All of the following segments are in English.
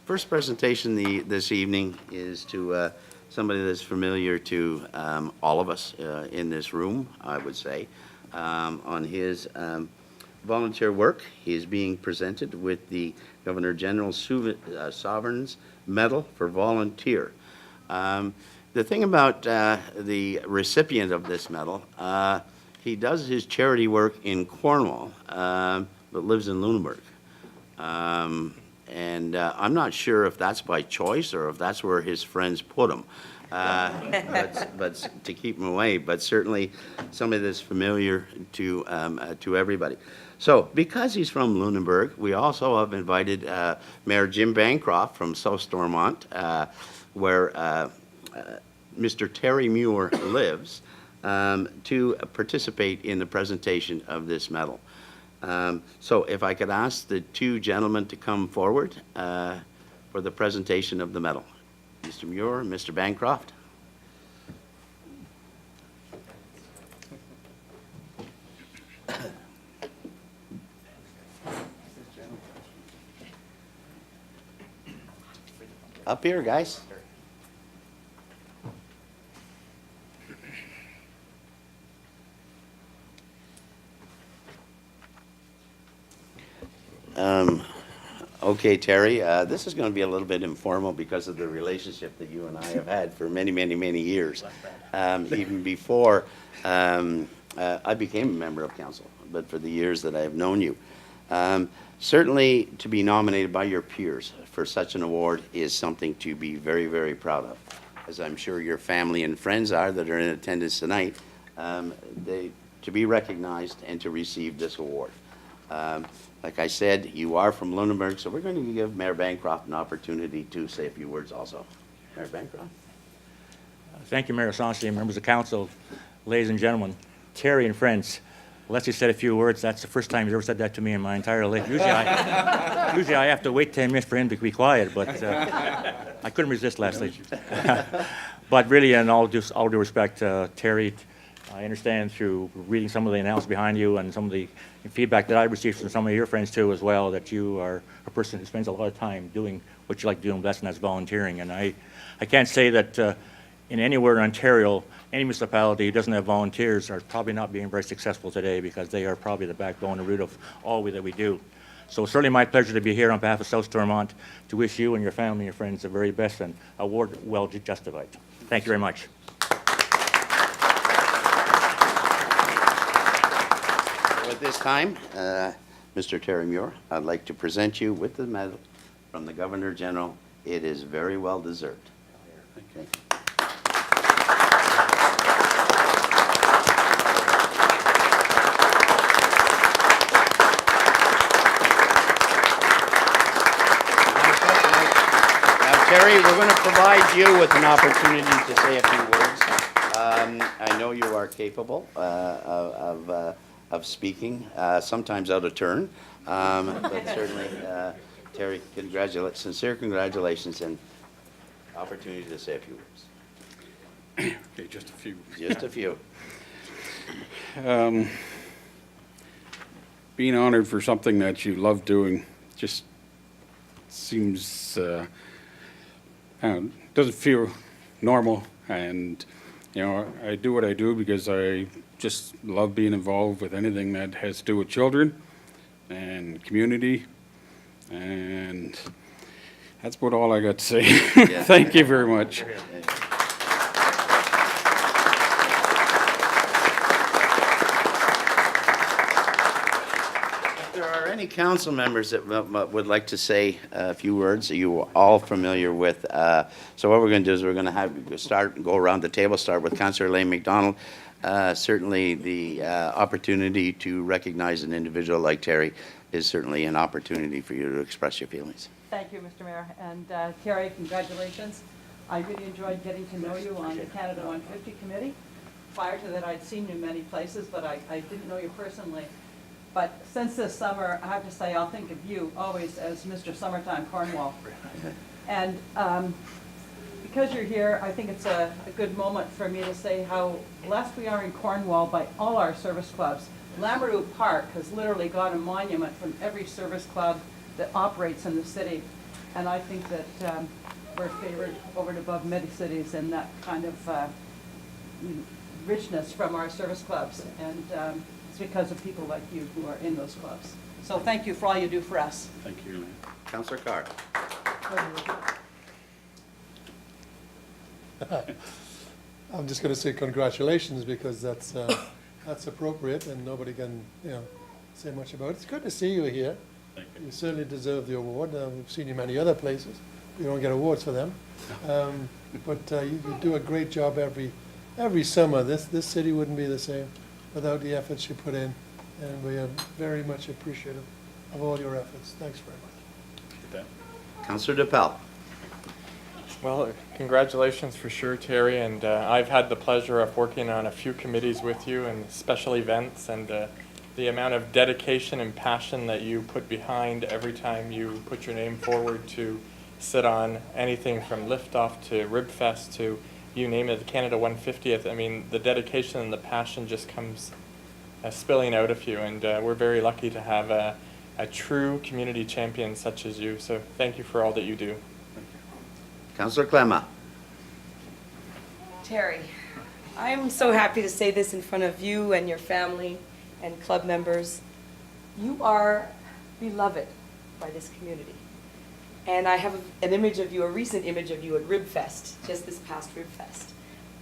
First presentation this evening is to somebody that's familiar to all of us in this room, I would say, on his volunteer work. He is being presented with the Governor General's Sovereign's Medal for Volunteer. The thing about the recipient of this medal, he does his charity work in Cornwall, but lives in Lunenburg. And I'm not sure if that's by choice or if that's where his friends put him, but to keep him away. But certainly somebody that's familiar to everybody. So because he's from Lunenburg, we also have invited Mayor Jim Bancroft from South Stormont, where Mr. Terry Muir lives, to participate in the presentation of this medal. So if I could ask the two gentlemen to come forward for the presentation of the medal. Mr. Muir, Mr. Bancroft. Up here, guys. Okay, Terry, this is going to be a little bit informal because of the relationship that you and I have had for many, many, many years. Even before I became a member of council, but for the years that I have known you. Certainly to be nominated by your peers for such an award is something to be very, very proud of, as I'm sure your family and friends are that are in attendance tonight, to be recognized and to receive this award. Like I said, you are from Lunenburg, so we're going to give Mayor Bancroft an opportunity to say a few words also. Mayor Bancroft. Thank you, Mayor Sansi, members of council, ladies and gentlemen, Terry and friends. Leslie said a few words. That's the first time he's ever said that to me in my entire life. Usually I have to wait 10 minutes for him to be quiet, but I couldn't resist, Leslie. But really, in all due respect, Terry, I understand through reading some of the announcements behind you and some of the feedback that I received from some of your friends too as well, that you are a person who spends a lot of time doing what you like doing best, and that's volunteering. And I can't say that in anywhere in Ontario, any municipality who doesn't have volunteers are probably not being very successful today, because they are probably the backbone and root of all that we do. So it's certainly my pleasure to be here on behalf of South Stormont to wish you and your family and your friends the very best, and award well justified. Thank you very much. At this time, Mr. Terry Muir, I'd like to present you with the medal from the Governor General. It is very well deserved. Okay. Now, Terry, we're going to provide you with an opportunity to say a few words. I know you are capable of speaking, sometimes out of turn, but certainly, Terry, sincere congratulations and opportunity to say a few words. Okay, just a few. Just a few. Being honored for something that you love doing just seems, doesn't feel normal, and I do what I do because I just love being involved with anything that has to do with children and community, and that's about all I got to say. Yeah. Thank you very much. If there are any council members that would like to say a few words that you are all familiar with, so what we're going to do is we're going to have you go around the table, start with Councillor Elaine McDonald. Certainly the opportunity to recognize an individual like Terry is certainly an opportunity for you to express your feelings. Thank you, Mr. Mayor. And Terry, congratulations. I really enjoyed getting to know you on the Canada 150 committee. Prior to that, I'd seen you many places, but I didn't know you personally. But since this summer, I have to say, I'll think of you always as Mr. Summertime Cornwall. And because you're here, I think it's a good moment for me to say how blessed we are in Cornwall by all our service clubs. Lamoureux Park has literally got a monument from every service club that operates in the city. And I think that we're favored over and above many cities in that kind of richness from our service clubs. And it's because of people like you who are in those clubs. So thank you for all you do for us. Thank you. Councillor Carr. I'm just going to say congratulations because that's appropriate and nobody can, say much about it. It's good to see you here. Thank you. You certainly deserve the award. We've seen you many other places. We don't get awards for them. But you do a great job every summer. This city wouldn't be the same without the efforts you put in. And we are very much appreciative of all your efforts. Thanks very much. Councillor DePel. Well, congratulations for sure, Terry, and I've had the pleasure of working on a few committees with you and special events, and the amount of dedication and passion that you put behind every time you put your name forward to sit on anything from Liftoff to Ribfest to you name it, the Canada 150th. I mean, the dedication and the passion just comes spilling out of you, and we're very lucky to have a true community champion such as you, so thank you for all that you do. Councillor Clemma. Terry, I'm so happy to say this in front of you and your family and club members. You are beloved by this community. And I have an image of you, a recent image of you at Ribfest, just this past Ribfest,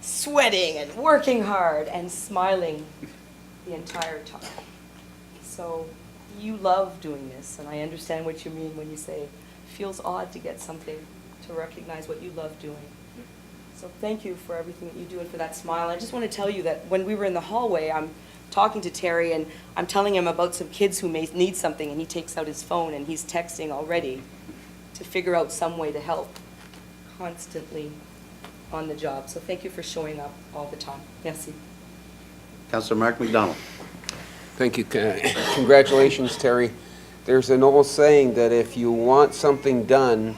sweating and working hard and smiling the entire time. So you love doing this, and I understand what you mean when you say it feels odd to get something to recognize what you love doing. So thank you for everything that you do and for that smile. I just want to tell you that when we were in the hallway, I'm talking to Terry and I'm telling him about some kids who may need something, and he takes out his phone and he's texting already to figure out some way to help. Constantly on the job. So thank you for showing up all the time. Merci. Councillor Mark McDonald. Thank you. Congratulations, Terry. There's an old saying that if you want something done,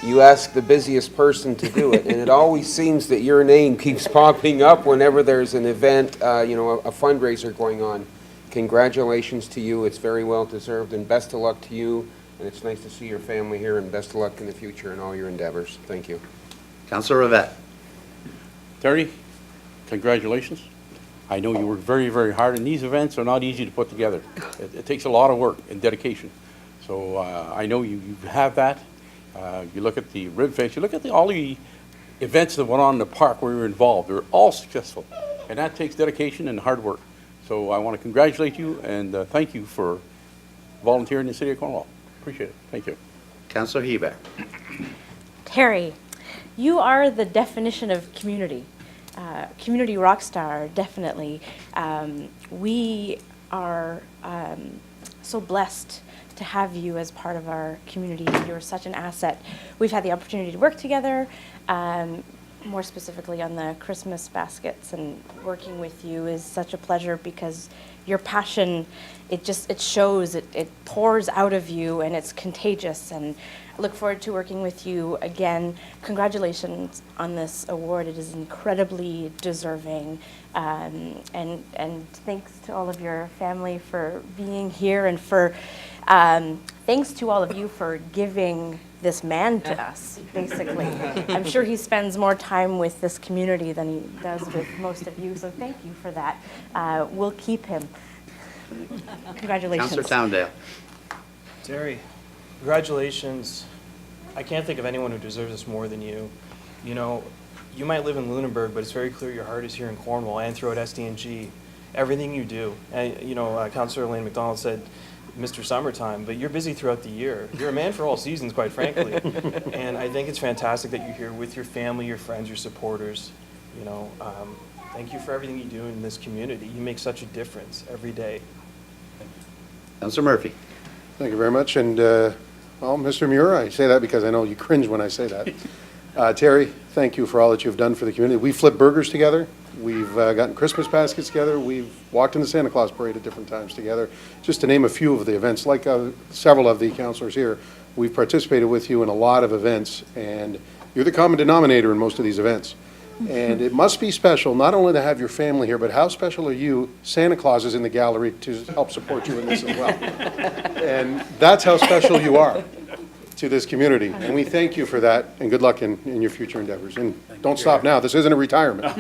you ask the busiest person to do it. And it always seems that your name keeps popping up whenever there's an event, a fundraiser going on. Congratulations to you. It's very well deserved, and best of luck to you. And it's nice to see your family here, and best of luck in the future in all your endeavors. Thank you. Councillor Rivette. Terry, congratulations. I know you work very, very hard, and these events are not easy to put together. It takes a lot of work and dedication. So I know you have that. You look at the Ribfest, you look at all the events that went on in the park where you were involved. They were all successful, and that takes dedication and hard work. So I want to congratulate you and thank you for volunteering in the city of Cornwall. Appreciate it. Thank you. Councillor Hebert. Terry, you are the definition of community. Community rock star, definitely. We are so blessed to have you as part of our community. You're such an asset. We've had the opportunity to work together, more specifically on the Christmas baskets, and working with you is such a pleasure because your passion, it shows, it pours out of you, and it's contagious. And I look forward to working with you again. Congratulations on this award. It is incredibly deserving. And thanks to all of your family for being here, and for thanks to all of you for giving this man to us, basically. I'm sure he spends more time with this community than he does with most of you, so thank you for that. We'll keep him. Congratulations. Councillor Towndale. Terry, congratulations. I can't think of anyone who deserves this more than you. You know, you might live in Lunenburg, but it's very clear your heart is here in Cornwall and throughout SDNG. Everything you do. And, Councillor Elaine McDonald said, Mr. Summertime, but you're busy throughout the year. You're a man for all seasons, quite frankly. And I think it's fantastic that you're here with your family, your friends, your supporters. Thank you for everything you do in this community. You make such a difference every day. Councillor Murphy. Thank you very much. And, Mr. Muir, I say that because I know you cringe when I say that. Terry, thank you for all that you've done for the community. We flip burgers together. We've gotten Christmas baskets together. We've walked in the Santa Claus parade at different times together. Just to name a few of the events, like several of the councillors here, we've participated with you in a lot of events, and you're the common denominator in most of these events. And it must be special not only to have your family here, but how special are you? Santa Claus is in the gallery to help support you in this as well. And that's how special you are. to this community, and we thank you for that, and good luck in your future endeavors. And don't stop now, this isn't a retirement.